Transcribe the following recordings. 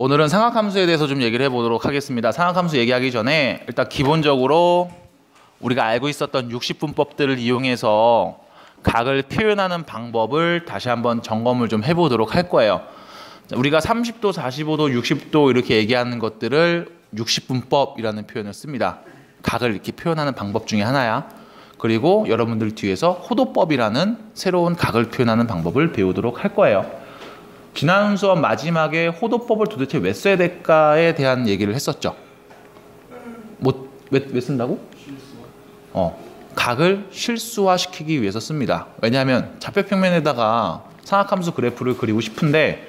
오늘은 삼각함수에 대해서 좀 얘기를 해보도록 하겠습니다. 삼각함수 얘기하기 전에 일단 기본적으로 우리가 알고 있었던 60분법들을 이용해서 각을 표현하는 방법을 다시 한번 점검을 좀 해보도록 할 거예요. 우리가 30도, 45도, 60도 이렇게 얘기하는 것들을 60분법이라는 표현을 씁니다. 각을 이렇게 표현하는 방법 중에 하나야. 그리고 여러분들 뒤에서 호도법이라는 새로운 각을 표현하는 방법을 배우도록 할 거예요. 지난 수업 마지막에 호도법을 도대체 왜 써야 될까에 대한 얘기를 했었죠. 왜 쓴다고? 각을 실수화시키기 위해서 씁니다. 왜냐하면 좌표평면에다가 삼각함수 그래프를 그리고 싶은데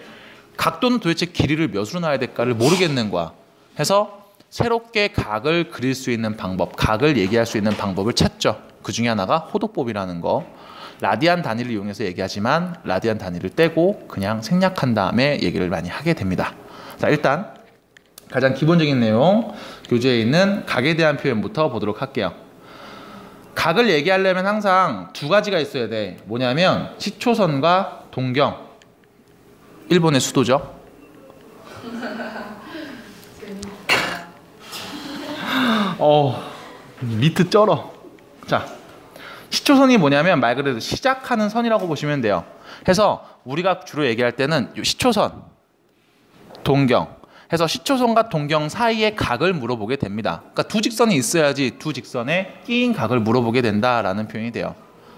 각도는 도대체 길이를 몇으로 놔야 될까를 모르겠는 거야. 해서 새롭게 각을 그릴 수 있는 방법, 각을 얘기할 수 있는 방법을 찾죠. 그 중에 하나가 호도법이라는 거. 라디안 단위를 이용해서 얘기하지만 라디안 단위를 떼고 그냥 생략한 다음에 얘기를 많이 하게 됩니다. 자, 일단 가장 기본적인 내용, 교재에 있는 각에 대한 표현부터 보도록 할게요. 각을 얘기하려면 항상 두 가지가 있어야 돼. 뭐냐면 시초선과 동경. 일본의 수도죠. 미트 쩔어. 자, 시초선이 뭐냐면 말 그대로 시작하는 선이라고 보시면 돼요. 해서 우리가 주로 얘기할 때는 시초선, 동경 해서 시초선과 동경 사이의 각을 물어보게 됩니다. 그러니까 두 직선이 있어야지 두 직선에 끼인 각을 물어보게 된다라는 표현이 돼요.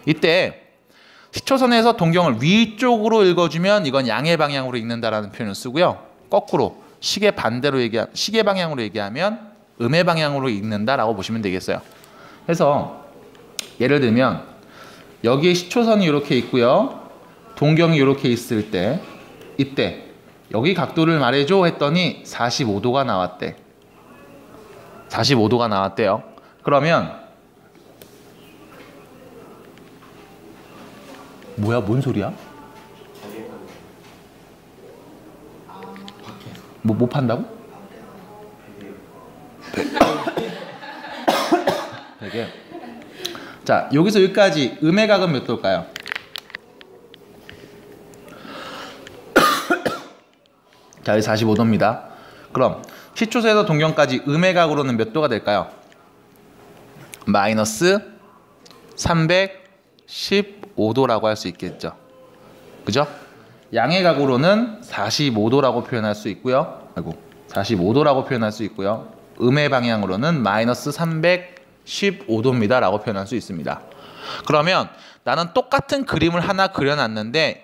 이때 시초선에서 동경을 위쪽으로 읽어주면 이건 양의 방향으로 읽는다라는 표현을 쓰고요. 거꾸로 시계 방향으로 얘기하면 음의 방향으로 읽는다라고 보시면 되겠어요. 그래서 예를 들면 여기에 시초선이 이렇게 있고요. 동경이 이렇게 있을 때 이때 여기 각도를 말해줘 했더니 45도가 나왔대. 45도가 나왔대요. 그러면 뭐야? 뭔 소리야? 뭐 판다고? 되게. 자, 여기서 여기까지 음의 각은 몇 도일까요? 자, 여기 45도입니다. 그럼 시초선에서 동경까지 음의 각으로는 몇 도가 될까요? 마이너스 315도라고 할 수 있겠죠. 그죠? 양의 각으로는 45도라고 표현할 수 있고요. 45도라고 표현할 수 있고요. 음의 방향으로는 마이너스 315도입니다 라고 표현할 수 있습니다. 그러면 나는 똑같은 그림을 하나 그려놨는데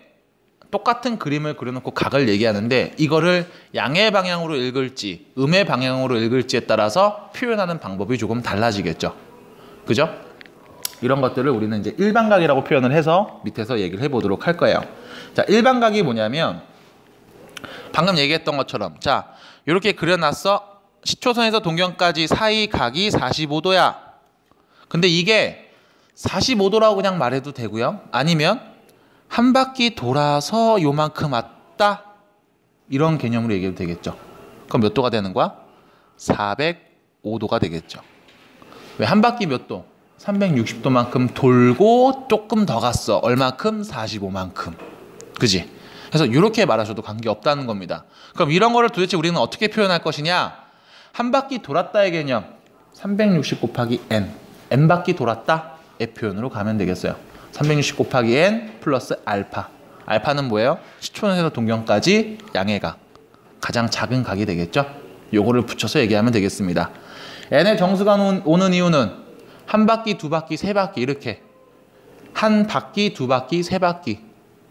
똑같은 그림을 그려놓고 각을 얘기하는데 이거를 양의 방향으로 읽을지 음의 방향으로 읽을지에 따라서 표현하는 방법이 조금 달라지겠죠. 그죠? 이런 것들을 우리는 이제 일반각이라고 표현을 해서 밑에서 얘기를 해보도록 할 거예요. 자, 일반각이 뭐냐면 방금 얘기했던 것처럼 자, 이렇게 그려놨어. 시초선에서 동경까지 사이 각이 45도야. 근데 이게 45도라고 그냥 말해도 되고요. 아니면 한 바퀴 돌아서 요만큼 왔다. 이런 개념으로 얘기해도 되겠죠. 그럼 몇 도가 되는 거야? 405도가 되겠죠. 왜 한 바퀴 몇 도? 360도만큼 돌고 조금 더 갔어. 얼마큼? 45만큼. 그지? 그래서 이렇게 말하셔도 관계없다는 겁니다. 그럼 이런 거를 도대체 우리는 어떻게 표현할 것이냐? 한 바퀴 돌았다의 개념. 360 곱하기 n. n 바퀴 돌았다의 표현으로 가면 되겠어요. 360 곱하기 n 플러스 알파. 알파는 뭐예요? 시초선에서 동경까지 양의 각. 가장 작은 각이 되겠죠? 요거를 붙여서 얘기하면 되겠습니다. n의 정수가 오는 이유는 한 바퀴, 두 바퀴, 세 바퀴 이렇게 한 바퀴, 두 바퀴, 세 바퀴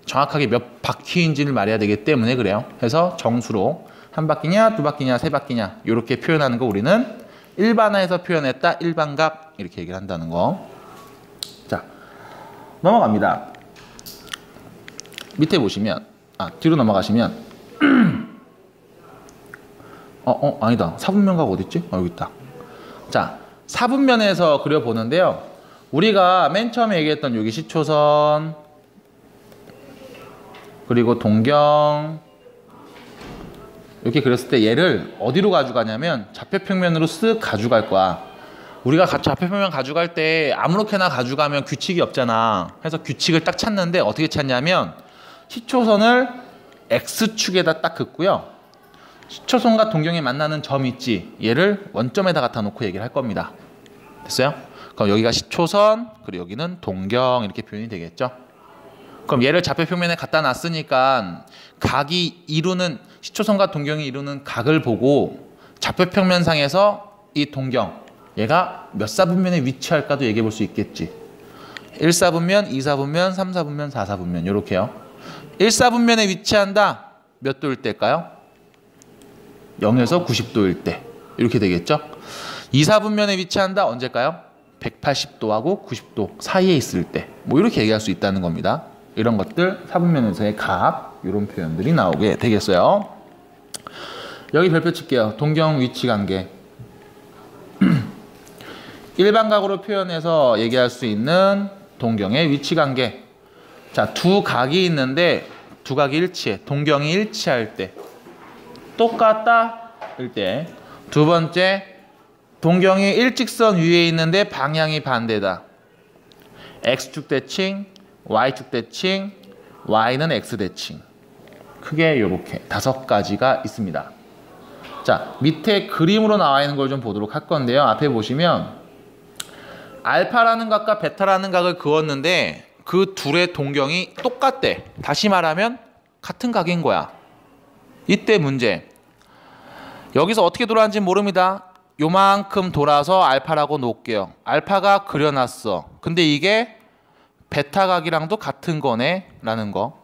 정확하게 몇 바퀴인지를 말해야 되기 때문에 그래요. 그래서 정수로 한 바퀴냐, 두 바퀴냐, 세 바퀴냐 이렇게 표현하는 거 우리는 일반화해서 표현했다. 일반각 이렇게 얘기를 한다는 거. 자, 넘어갑니다. 밑에 보시면 뒤로 넘어가시면 아니다. 사분면각 어딨지? 여기 있다. 자, 사분면에서 그려보는데요. 우리가 맨 처음에 얘기했던 여기 시초선 그리고 동경 이렇게 그렸을 때 얘를 어디로 가져가냐면 좌표평면으로 쓱 가져갈 거야. 우리가 좌표평면 가져갈 때 아무렇게나 가져가면 규칙이 없잖아. 그래서 규칙을 딱 찾는데 어떻게 찾냐면 시초선을 X축에다 딱 긋고요. 시초선과 동경이 만나는 점 있지. 얘를 원점에다 갖다 놓고 얘기를 할 겁니다. 됐어요? 그럼 여기가 시초선, 그리고 여기는 동경 이렇게 표현이 되겠죠. 그럼 얘를 좌표 평면에 갖다 놨으니까 각이 이루는 시초선과 동경이 이루는 각을 보고 좌표 평면상에서 이 동경 얘가 몇 사분면에 위치할까도 얘기해 볼 수 있겠지. 1사분면, 2사분면, 3사분면, 4사분면 이렇게요. 1사분면에 위치한다. 몇 도일 때일까요? 0에서 90도일 때 이렇게 되겠죠. 2사분면에 위치한다. 언제일까요? 180도하고 90도 사이에 있을 때 뭐 이렇게 얘기할 수 있다는 겁니다. 이런 것들 사분면에서의 각 이런 표현들이 나오게 되겠어요. 여기 별표 칠게요. 동경 위치 관계. 일반각으로 표현해서 얘기할 수 있는 동경의 위치 관계. 자, 두 각이 있는데 두 각이 일치해. 동경이 일치할 때 똑같다 일 때. 두 번째, 동경이 일직선 위에 있는데 방향이 반대다. x축 대칭, y축 대칭, y는 x 대칭. 크게 이렇게 5가지가 있습니다. 자, 밑에 그림으로 나와 있는 걸 좀 보도록 할 건데요. 앞에 보시면 알파라는 각과 베타라는 각을 그었는데 그 둘의 동경이 똑같대. 다시 말하면 같은 각인 거야. 이때 문제. 여기서 어떻게 돌아가는지 모릅니다. 요만큼 돌아서 알파라고 놓을게요. 알파가 그려놨어. 근데 이게 베타각이랑도 같은 거네 라는 거.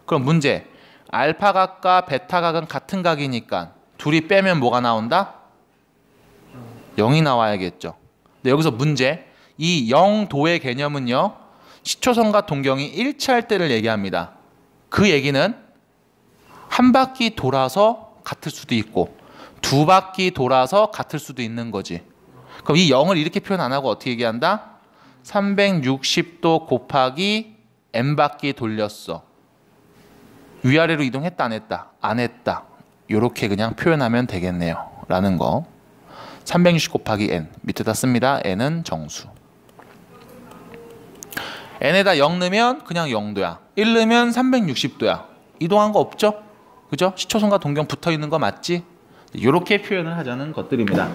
그럼 문제. 알파각과 베타각은 같은 각이니까 둘이 빼면 뭐가 나온다? 0이 나와야겠죠. 근데 여기서 문제. 이 0도의 개념은요. 시초선과 동경이 일치할 때를 얘기합니다. 그 얘기는 한 바퀴 돌아서 같을 수도 있고 두 바퀴 돌아서 같을 수도 있는 거지. 그럼 이 0을 이렇게 표현 안 하고 어떻게 얘기한다? 360도 곱하기 n바퀴 돌렸어. 위아래로 이동했다 안 했다? 안 했다. 이렇게 그냥 표현하면 되겠네요. 라는 거. 360 곱하기 n. 밑에다 씁니다. n은 정수. n에다 0 넣으면 그냥 0도야. 1 넣으면 360도야. 이동한 거 없죠? 그죠? 시초선과 동경 붙어 있는 거 맞지? 이렇게 표현을 하자는 것들입니다.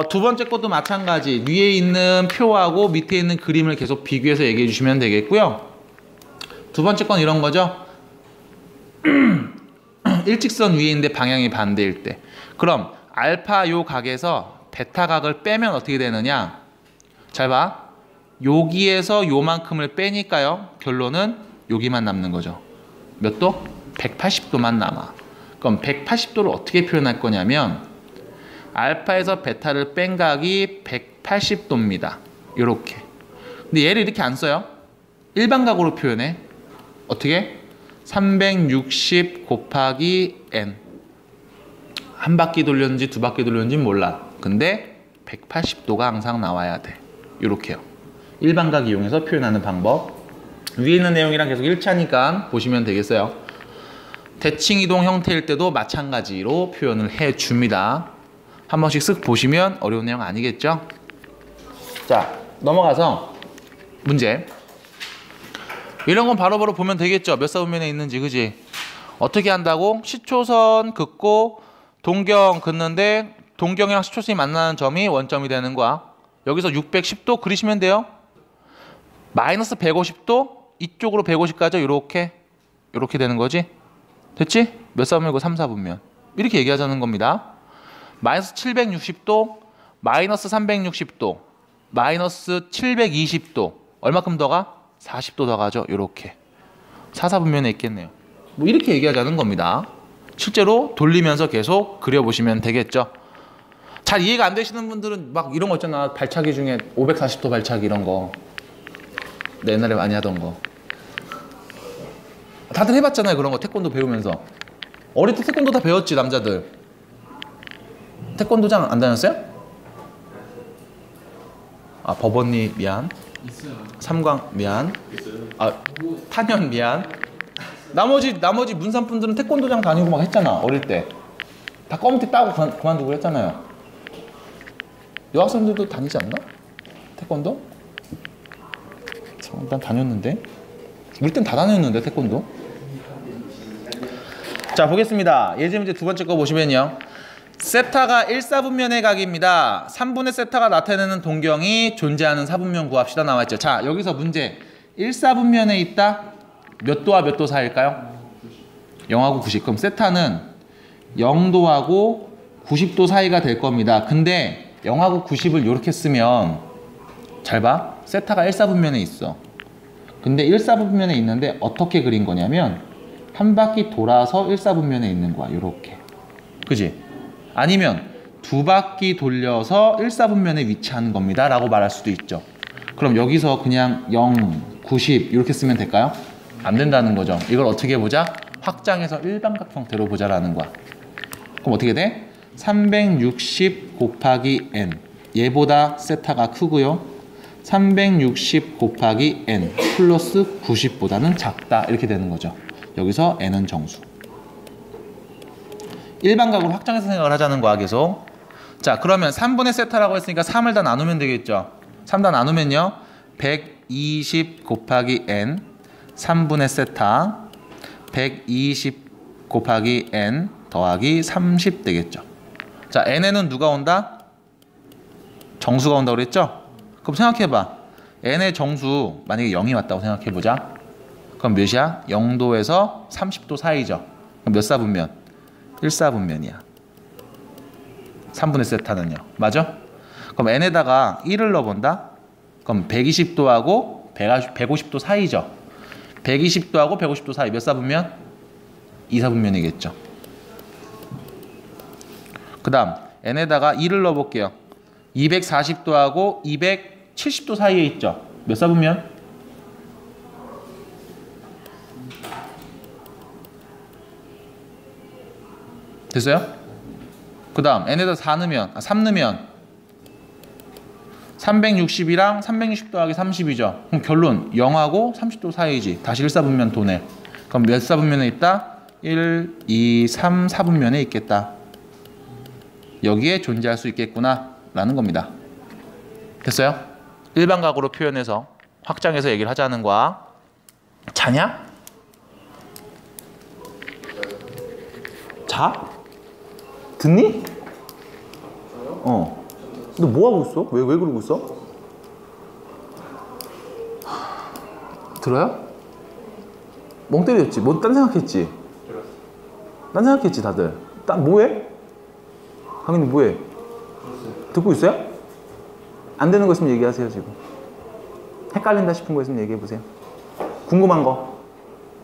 두 번째 것도 마찬가지. 위에 있는 표하고 밑에 있는 그림을 계속 비교해서 얘기해 주시면 되겠고요. 두 번째 건 이런 거죠. 일직선 위에 있는데 방향이 반대일 때. 그럼 알파 요 각에서 베타 각을 빼면 어떻게 되느냐? 잘 봐. 여기에서 요만큼을 빼니까요. 결론은 여기만 남는 거죠. 몇 도? 180도만 남아. 그럼 180도를 어떻게 표현할 거냐면 알파에서 베타를 뺀 각이 180도입니다. 요렇게. 근데 얘를 이렇게 안 써요. 일반각으로 표현해. 어떻게? 360 곱하기 n. 한 바퀴 돌렸는지 두 바퀴 돌렸는지 몰라. 근데 180도가 항상 나와야 돼. 요렇게요. 일반각 이용해서 표현하는 방법. 위에 있는 내용이랑 계속 일치하니까 보시면 되겠어요. 대칭 이동 형태일 때도 마찬가지로 표현을 해줍니다. 한 번씩 쓱 보시면 어려운 내용 아니겠죠? 자, 넘어가서 문제. 이런 건 바로바로 보면 되겠죠? 몇 사분면에 있는지, 그지? 어떻게 한다고? 시초선 긋고 동경 긋는데 동경이랑 시초선이 만나는 점이 원점이 되는 거야. 여기서 610도 그리시면 돼요. 마이너스 150도 이쪽으로 150 가죠. 이렇게 되는 거지. 됐지? 몇 사분면이고 3, 4분면. 이렇게 얘기하자는 겁니다. 마이너스 760도, 마이너스 360도, 마이너스 720도. 얼마큼 더 가? 40도 더 가죠. 이렇게. 4, 4분면에 있겠네요. 뭐 이렇게 얘기하자는 겁니다. 실제로 돌리면서 계속 그려보시면 되겠죠. 잘 이해가 안 되시는 분들은 막 이런 거 있잖아. 발차기 중에 540도 발차기 이런 거. 내 옛날에 많이 하던 거. 다들 해봤잖아요. 그런 거 태권도 배우면서. 어릴 때 태권도 다 배웠지, 남자들. 태권도장 안 다녔어요? 아, 법원리 미안. 있어요. 삼광 미안. 있어요. 아, 탄현 미안. 나머지 문산 분들은 태권도장 다니고 막 했잖아. 어릴 때. 다 검은티 따고 그만두고 했잖아요. 여학생들도 다니지 않나? 태권도? 난 다녔는데. 우리 땐 다 다녔는데 태권도. 자, 보겠습니다. 예제 문제 두 번째 거 보시면요. 세타가 1사분면의 각입니다. 3분의 세타가 나타내는 동경이 존재하는 사분면 구합시다 나와있죠. 자, 여기서 문제 1사분면에 있다. 몇 도와 몇 도 사이일까요? 0하고 90. 그럼 세타는 0도하고 90도 사이가 될 겁니다. 근데 0하고 90을 이렇게 쓰면 잘 봐. 세타가 1사분면에 있어. 근데 1사분면에 있는데 어떻게 그린 거냐면 한 바퀴 돌아서 1사분면에 있는 거야. 요렇게. 그지? 아니면 두 바퀴 돌려서 1사분면에 위치하는 겁니다. 라고 말할 수도 있죠. 그럼 여기서 그냥 0, 90 이렇게 쓰면 될까요? 안 된다는 거죠. 이걸 어떻게 보자? 확장해서 일반각 형태로 보자라는 거야. 그럼 어떻게 돼? 360 곱하기 n. 얘보다 세타가 크고요. 360 곱하기 n 플러스 90보다는 작다. 이렇게 되는 거죠. 여기서 n은 정수. 일반각으로 확장해서 생각을 하자는 거야, 계속. 자, 그러면 3분의 세타라고 했으니까 3을 다 나누면 되겠죠. 3 다 나누면요. 120 곱하기 n 3분의 세타 120 곱하기 n 더하기 30 되겠죠. 자, n에는 누가 온다? 정수가 온다고 그랬죠? 그럼 생각해봐. n의 정수 만약에 0이 왔다고 생각해보자. 그럼 몇이야? 0도에서 30도 사이죠. 그럼 몇 사분면? 1사분면이야. 3분의 세타는요. 맞아? 그럼 n에다가 1을 넣어본다? 그럼 120도하고 150도 사이죠. 120도하고 150도 사이 몇 사분면? 2사분면이겠죠. 그 다음 n에다가 2를 넣어볼게요. 240도하고 270도 사이에 있죠. 몇 사분면? 됐어요? 그 다음 n에다 3 넣으면 360이랑 360 더하기 30이죠. 그럼 결론 0하고 30도 사이지. 다시 1사분면 도네. 그럼 몇 사분면에 있다? 1, 2, 3, 4분면에 있겠다. 여기에 존재할 수 있겠구나 라는 겁니다. 됐어요? 일반각으로 표현해서 확장해서 얘기를 하자는 거야. 자냐? 자? 듣니? 너 뭐하고 있어? 왜 그러고 있어? 들어요? 멍 때렸지? 뭐 딴 생각했지? 딴 생각했지 다들? 뭐해? 강현이 뭐해? 듣고 있어요? 안 되는 거 있으면 얘기하세요 지금. 헷갈린다 싶은 거 있으면 얘기해보세요. 궁금한 거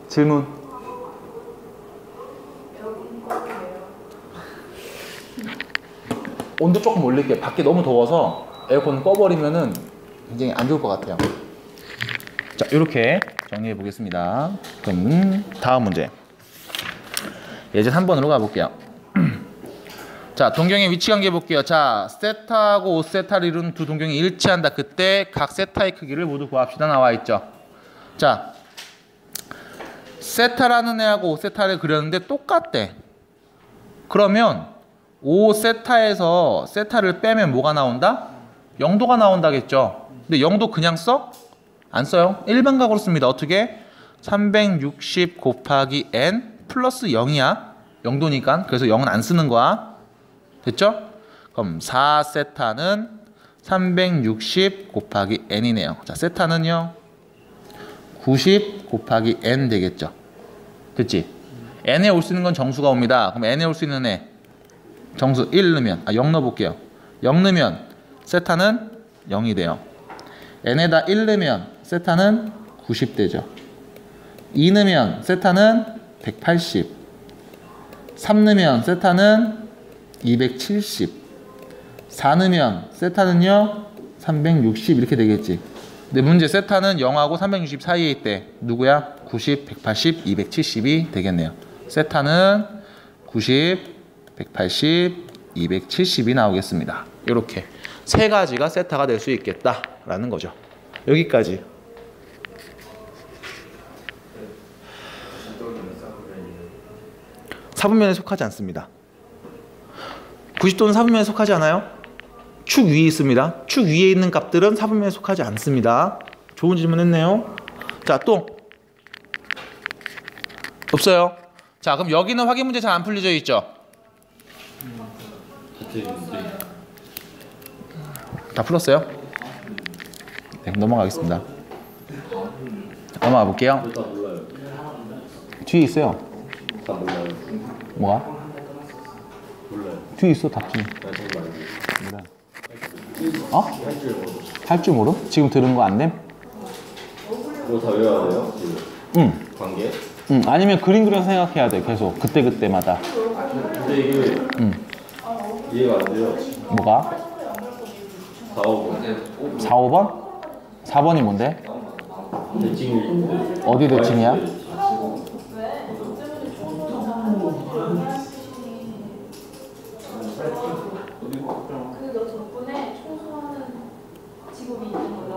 질문. 온도 조금 올릴게요. 밖에 너무 더워서 에어컨 꺼버리면은 굉장히 안 좋을 것 같아요. 자, 이렇게 정리해 보겠습니다. 그럼 다음 문제. 예제 3번으로 가볼게요. 자, 동경의 위치관계 볼게요. 자, 세타하고 5세타를 이루는 두 동경이 일치한다. 그때 각 세타의 크기를 모두 구합시다. 나와 있죠. 자, 세타라는 애하고 5세타를 그렸는데 똑같대. 그러면 5세타에서 세타를 빼면 뭐가 나온다? 0도가 나온다겠죠. 근데 0도 그냥 써? 안 써요. 일반각으로 씁니다. 어떻게? 360 곱하기 n 플러스 0이야. 0도니까. 그래서 0은 안 쓰는 거야. 됐죠? 그럼 4세타는 360 곱하기 n이네요. 자, 세타는요 90 곱하기 n 되겠죠. 됐지? n에 올 수 있는 건 정수가 옵니다. 그럼 n에 올 수 있는 애 정수 1 넣으면 0 넣어볼게요. 0 넣으면 세타는 0이 돼요. n에다 1 넣으면 세타는 90 되죠. 2 넣으면 세타는 180. 3 넣으면 세타는 270. 4 넣으면 세타는요 360 이렇게 되겠지. 근데 문제 세타는 0하고 360 사이에 있대. 누구야? 90, 180, 270이 되겠네요. 세타는 90, 180, 270이 나오겠습니다. 이렇게 세 가지가 세타가 될 수 있겠다라는 거죠. 여기까지. 사분면에 속하지 않습니다. 90도는 사분면에 속하지 않아요? 축 위에 있습니다. 축 위에 있는 값들은 사분면에 속하지 않습니다. 좋은 질문 했네요. 자, 또 없어요. 자, 그럼 여기는 확인 문제 잘 안 풀려져 있죠? 다 풀었어요? 네, 그럼 넘어가겠습니다. 넘어가 볼게요. 뒤에 있어요. 다 몰라요. 뭐가? 몰라요. 뒤에 있어, 답지. 몰라요. 어? 할 줄 모름? 지금 들은 거 안 됨? 이거 다 외워야 돼요? 지금? 응. 관계? 응. 아니면 그림 그려서 생각해야 돼, 계속. 그때마다. 근데 이게 이해가 안 돼요. 뭐가? 4, 5번. 4, 5번? 4번이 뭔데? 대칭이 어디 대칭이야? 그너 덕분에 청소하는 직업이 있는 거야.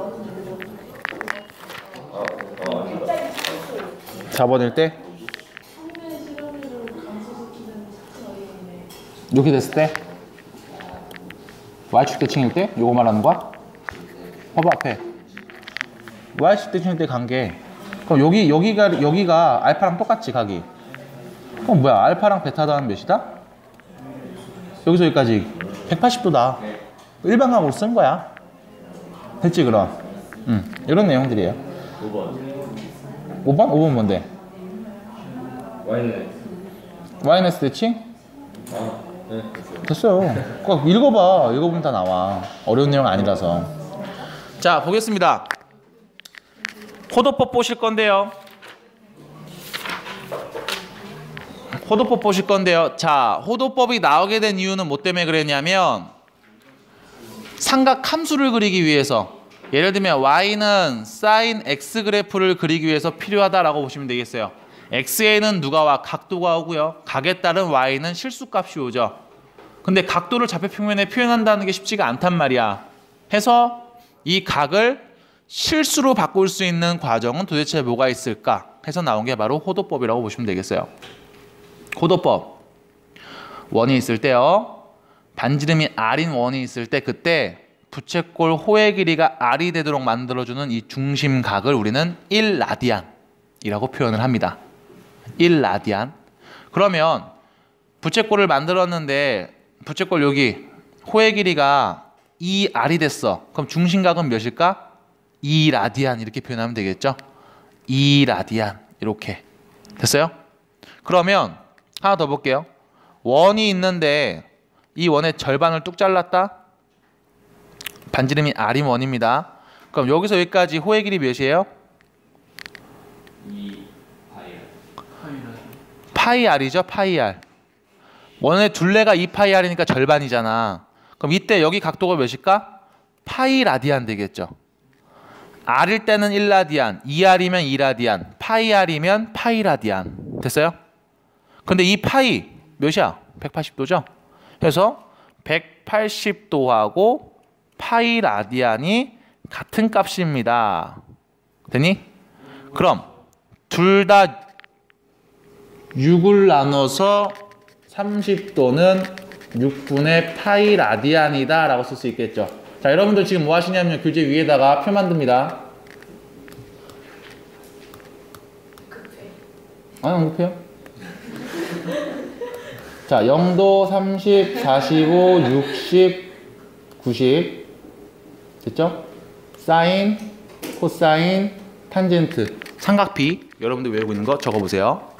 4번일 때? 성면의 실험을 감소시키는 자체의 이렇게 됐을 때? Y축 대칭일 때? 요거 말하는 거야? 봐봐 앞에 Y축 대칭일 때 관계. 그럼 여기가 알파랑 똑같지 각이. 그럼 뭐야? 알파랑 베타 더하면 몇이다? 여기서 여기까지 180도다. 일반각으로 쓴 거야. 됐지 그럼? 이런 내용들이에요. 5번. 5번? 5번 뭔데? Y는 마이너스 대칭? 네. 됐어요. 꼭 읽어봐. 읽어보면 다 나와. 어려운 내용 아니라서. 자, 보겠습니다. 호도법 보실 건데요. 호도법 보실 건데요. 자, 호도법이 나오게 된 이유는 뭐 때문에 그랬냐면 삼각 함수를 그리기 위해서, 예를 들면 y는 sin x 그래프를 그리기 위해서 필요하다라고 보시면 되겠어요. x에는 누가 와? 각도가 오고요. 각에 따른 y는 실수값이 오죠. 근데 각도를 좌표평면에 표현한다는 게 쉽지가 않단 말이야. 해서 이 각을 실수로 바꿀 수 있는 과정은 도대체 뭐가 있을까? 해서 나온 게 바로 호도법이라고 보시면 되겠어요. 호도법. 원이 있을 때요. 반지름이 r인 원이 있을 때 그때 부채꼴 호의 길이가 r이 되도록 만들어주는 이 중심각을 우리는 1라디안이라고 표현을 합니다. 1라디안. 그러면 부채꼴을 만들었는데 부채꼴 여기 호의 길이가 2r이 됐어. 그럼 중심각은 몇일까? 2라디안 이렇게 표현하면 되겠죠? 2라디안 이렇게 됐어요? 그러면 하나 더 볼게요. 원이 있는데 이 원의 절반을 뚝 잘랐다? 반지름이 r인 원입니다. 그럼 여기서 여기까지 호의 길이 몇이에요? 파이 r이죠. 파이 r. 원의 둘레가 2파이 r이니까 절반이잖아. 그럼 이때 여기 각도가 몇일까? 파이 라디안 되겠죠. r일 때는 1라디안, 2r이면 2라디안, 파이 r이면 파이 라디안. 됐어요? 근데 이 파이 몇이야? 180도죠? 그래서 180도하고 파이 라디안이 같은 값입니다. 되니? 그럼 둘 다 6을 나눠서 30도는 6분의 파이 라디안이다 라고 쓸 수 있겠죠. 자, 여러분들 지금 뭐 하시냐면 교재 위에다가 표 만듭니다. 아니, 안 급해요. 자, 0도, 30, 45, 60, 90 됐죠? 사인, 코사인, 탄젠트, 삼각비 여러분들 외우고 있는 거 적어보세요.